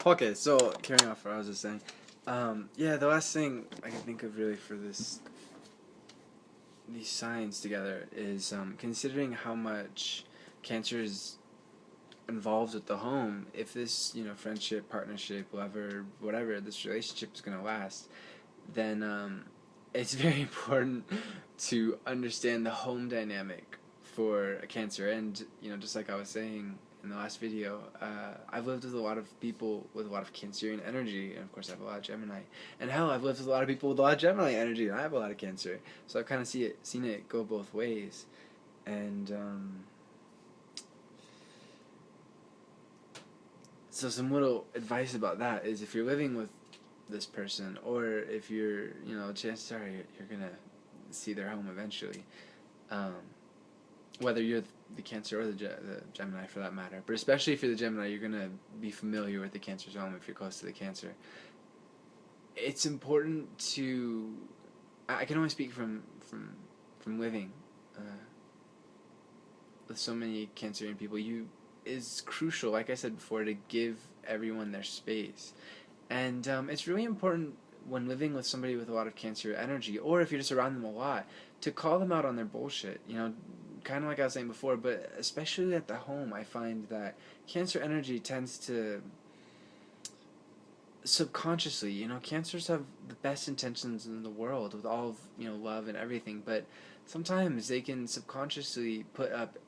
Okay, so carrying off what I was just saying, yeah, the last thing I can think of really for these signs together is considering how much Cancer is involved with the home. If this friendship, partnership, lover, whatever this relationship is gonna last, then it's very important to understand the home dynamic for a Cancer. And just like I was saying in the last video, I've lived with a lot of people with a lot of Cancerian energy, and of course I have a lot of Gemini. And hell, I've lived with a lot of people with a lot of Gemini energy, and I have a lot of Cancer. So I've kind of seen it go both ways. And so some little advice about that is, if you're living with this person, or if you're, chances are you're gonna see their home eventually. Um, Whether you're the Cancer or the Gemini for that matter, but especially if you're the Gemini, you're gonna be familiar with the Cancer's home if you're close to the Cancer. It's important to. I can only speak from living with so many Cancerian people. Is crucial, like I said before, to give everyone their space, and it's really important when living with somebody with a lot of Cancer energy, or if you're just around them a lot, to call them out on their bullshit. Kind of like I was saying before, but especially at the home, I find that Cancer energy tends to subconsciously, Cancers have the best intentions in the world with all of, love and everything, but sometimes they can subconsciously put up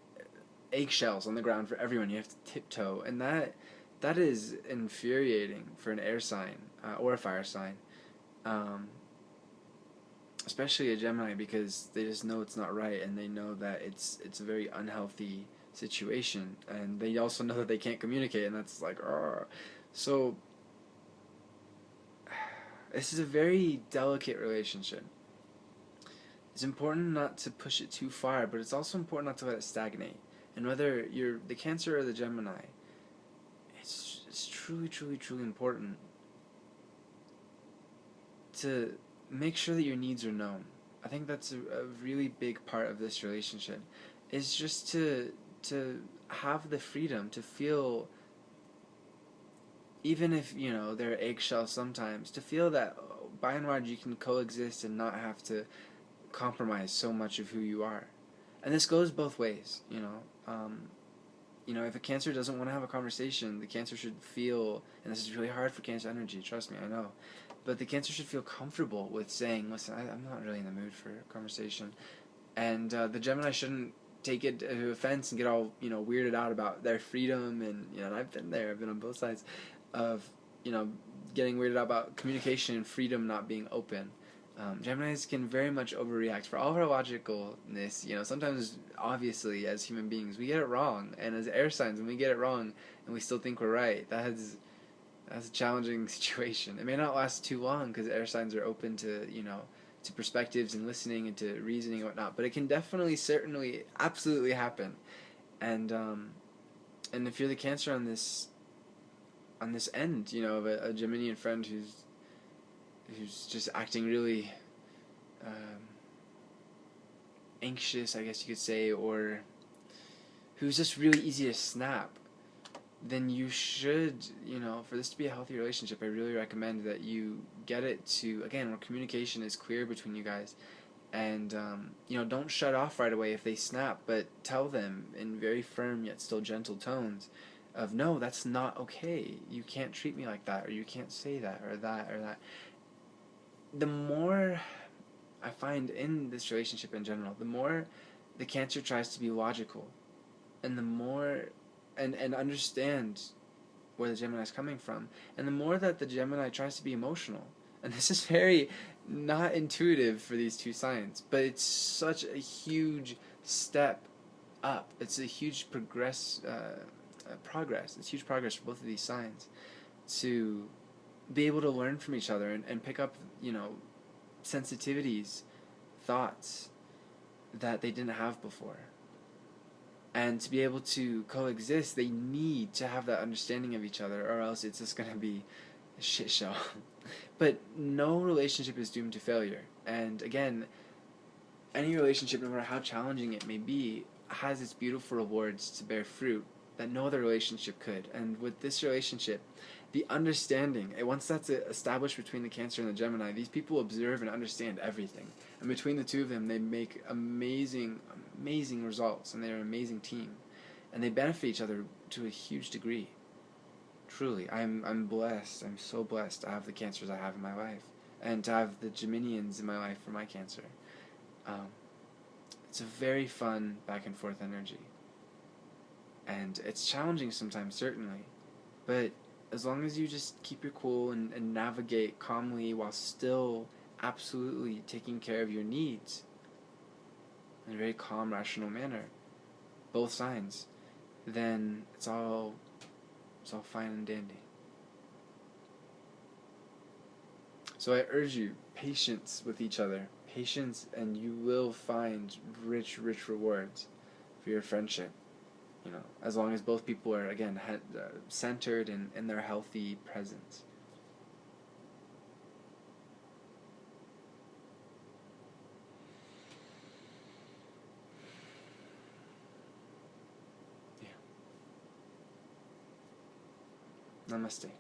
eggshells on the ground for everyone. You have to tiptoe, and that is infuriating for an air sign or a fire sign. Especially a Gemini, because they just know it's not right, and they know that it's a very unhealthy situation, and they also know that they can't communicate, and that's like, so this is a very delicate relationship. It's important not to push it too far, but it's also important not to let it stagnate. And whether you're the Cancer or the Gemini, it's truly, truly, truly important to make sure that your needs are known. I think that's a really big part of this relationship, is just to have the freedom to feel, even if there are eggshells sometimes, to feel that by and large you can coexist and not have to compromise so much of who you are. And this goes both ways. If a Cancer doesn't want to have a conversation, the Cancer should feel, and this is really hard for Cancer energy, trust me, I know, but the Cancer should feel comfortable with saying, listen, I'm not really in the mood for a conversation. And the Gemini shouldn't take it to offense and get all, weirded out about their freedom. And I've been there. I've been on both sides of, getting weirded out about communication and freedom not being open. Geminis can very much overreact. For all of our logicalness, sometimes, obviously, as human beings, we get it wrong. And as air signs, when we get it wrong and we still think we're right, that's a challenging situation. It may not last too long, because air signs are open to, to perspectives and listening and to reasoning and whatnot, but it can definitely, certainly, absolutely happen. And if you're the Cancer on this end, of a Geminian friend who's just acting really anxious, I guess you could say, or who's just really easy to snap, then you should, for this to be a healthy relationship, I really recommend that you get it to, again, where communication is clear between you guys. And, don't shut off right away if they snap, but tell them in very firm yet still gentle tones of, no, that's not okay. You can't treat me like that, or you can't say that, or that, or that. The more I find in this relationship in general, the more the Cancer tries to be logical, and the more and understand where the Gemini is coming from, and the more that the Gemini tries to be emotional. And this is very not intuitive for these two signs, but it's such a huge step up. It's a huge progress. It's huge progress for both of these signs to be able to learn from each other and pick up, sensitivities, thoughts that they didn't have before. And to be able to coexist, they need to have that understanding of each other, or else it's just going to be a shit show. But no relationship is doomed to failure. And again, any relationship, no matter how challenging it may be, has its beautiful rewards to bear fruit that no other relationship could. And with this relationship, the understanding, and once that's established between the Cancer and the Gemini, these people observe and understand everything. And between the two of them, they make amazing, amazing results, and they're an amazing team. And they benefit each other to a huge degree. Truly, I'm blessed. I'm so blessed to have the Cancers I have in my life, and to have the Geminians in my life for my Cancer. It's a very fun back and forth energy. And it's challenging sometimes, certainly. But as long as you just keep your cool and navigate calmly while still absolutely taking care of your needs in a very calm, rational manner, both signs, then it's all fine and dandy. So I urge you, patience with each other. Patience, and you will find rich, rich rewards for your friendship. As long as both people are, again, centered in their healthy presence. Yeah. Namaste.